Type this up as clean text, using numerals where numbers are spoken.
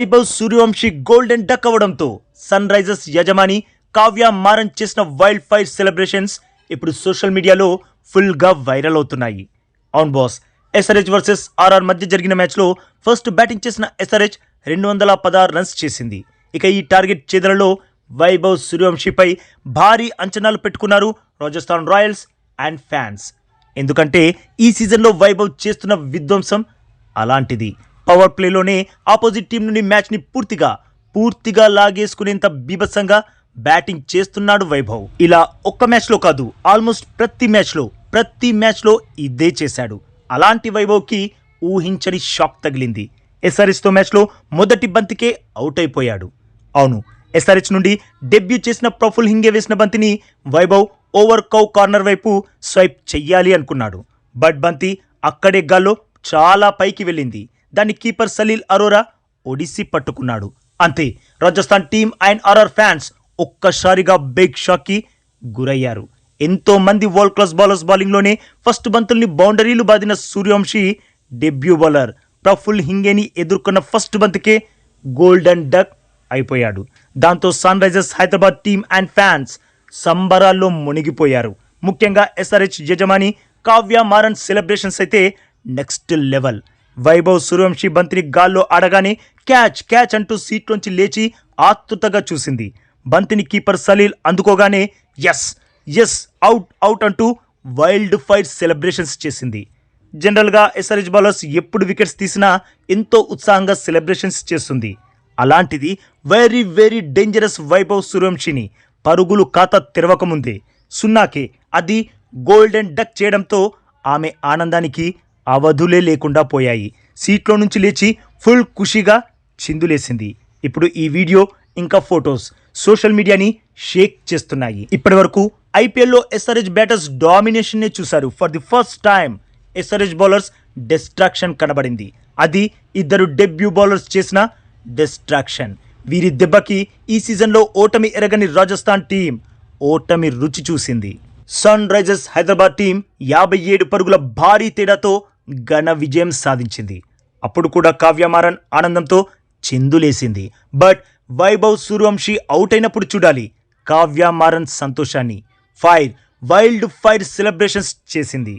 Vaibhav Suryavanshi golden duck అవడంతో sun Risers యజమాని కావ్య మారన్ చేసిన వైల్డ్ ఫైర్ సెలబ్రేషన్స్ ఇప్పుడు సోషల్ మీడియాలో ఫుల్గా వైరల్ అవుతున్నాయి. అవును బాస్, ఎస్ఆర్హెచ్ వర్సెస్ ఆర్ఆర్ మధ్య జరిగిన మ్యాచ్లో ఫస్ట్ బ్యాటింగ్ చేసిన ఎస్ఆర్హెచ్ 216 రన్స్ చేసింది. ఇక ఈ టార్గెట్ చేదలలో వైభవ్ సూర్యవంశీపై భారీ అంచనాలు పెట్టుకున్నారు రాజస్థాన్ రాయల్స్ అండ్ ఫ్యాన్స్. ఎందుకంటే ఈ సీజన్లో వైభవ్ చేస్తున్న విధ్వంసం అలాంటిది. పవర్ ప్లేలోనే ఆపోజిట్ టీం నుండి మ్యాచ్ని పూర్తిగా లాగేసుకునేంత బీభత్సంగా బ్యాటింగ్ చేస్తున్నాడు వైభవ్. ఇలా ఒక్క మ్యాచ్లో కాదు, ఆల్మోస్ట్ ప్రతి మ్యాచ్లో ఇదే చేశాడు. అలాంటి వైభవ్కి ఊహించని షాక్ తగిలింది. ఎస్ఆర్హెచ్తో మ్యాచ్లో మొదటి బంతికే అవుట్ అయిపోయాడు. అవును, ఎస్ఆర్హెచ్ నుండి డెబ్యూ చేసిన ప్రఫుల్ హింగే వేసిన బంతిని వైభవ్ ఓవర్ కౌ కార్నర్ వైపు స్వైప్ చెయ్యాలి అనుకున్నాడు. బట్ బంతి అక్కడే గాల్లో చాలా పైకి వెళ్ళింది. దాన్ని కీపర్ సలీల్ అరోరా ఒడిసి పట్టుకున్నాడు. అంతే, Rajasthan team and RR fans ఒక్కసారిగా బిగ్ షాక్కి గురయ్యారు. ఎంతో మంది వరల్డ్ క్లాస్ బౌలర్స్ బౌలింగ్లోనే ఫస్ట్ బంతుల్ని బౌండరీలు బాదిన సూర్యవంశీ డెబ్యూ బౌలర్ ప్రఫుల్ హింగేని ఎదుర్కొన్న ఫస్ట్ బంతికే గోల్డెన్ డక్ అయిపోయాడు. దాంతో Sunrisers Hyderabad team and fans సంబరాల్లో మునిగిపోయారు. ముఖ్యంగా ఎస్ఆర్హెచ్ యజమాని కావ్య మారన్ సెలబ్రేషన్స్ అయితే నెక్స్ట్ లెవెల్. వైభవ్ సూర్యవంశీ బంతిని గాల్లో ఆడగానే క్యాచ్ అంటూ సీట్లోంచి లేచి ఆతృతగా చూసింది. బంతిని కీపర్ సలీల్ అందుకోగానే ఎస్ అవుట్ అంటూ వైల్డ్ ఫైర్ సెలబ్రేషన్స్ చేసింది. జనరల్గా ఎస్ఆర్హెచ్ బౌలర్స్ ఎప్పుడు వికెట్స్ తీసినా ఎంతో ఉత్సాహంగా సెలబ్రేషన్స్ చేస్తుంది. అలాంటిది వెరీ డేంజరస్ వైభవ్ సూర్యవంశీని పరుగులు ఖాతా తెరవకముందే 0కే అది గోల్డెన్ డక్ చేయడంతో ఆమె ఆనందానికి అవధులే లేకుండా పోయాయి. సీట్లో నుంచి లేచి ఫుల్ ఖుషీగా చిందులేసింది. ఇప్పుడు ఈ వీడియో ఇంకా ఫొటోస్ సోషల్ మీడియాని షేక్ చేస్తున్నాయి. ఇప్పటి వరకు ఐపీఎల్లో ఎస్ఆర్హెచ్ బ్యాటర్స్ డామినేషన్నే చూశారు. For the first time SRH bowlers distraction కనబడింది. అది ఇద్దరు డెబ్యూ బౌలర్స్ చేసిన డిస్ట్రాక్షన్. వీరి దెబ్బకి ఈ సీజన్లో ఓటమి ఎరగని రాజస్థాన్ టీం ఓటమి రుచి చూసింది. సన్ రైజర్స్ హైదరాబాద్ టీం 57 పరుగుల భారీ తేడాతో ఘన విజయం సాధించింది. అప్పుడు కూడా కావ్య మారన్ ఆనందంతో చిందులేసింది. బట్ వైభవ్ సూర్యవంశీ అవుట్ అయినప్పుడు చూడాలి కావ్య మారన్ సంతోషాన్ని. వైల్డ్ ఫైర్ సెలబ్రేషన్స్ చేసింది.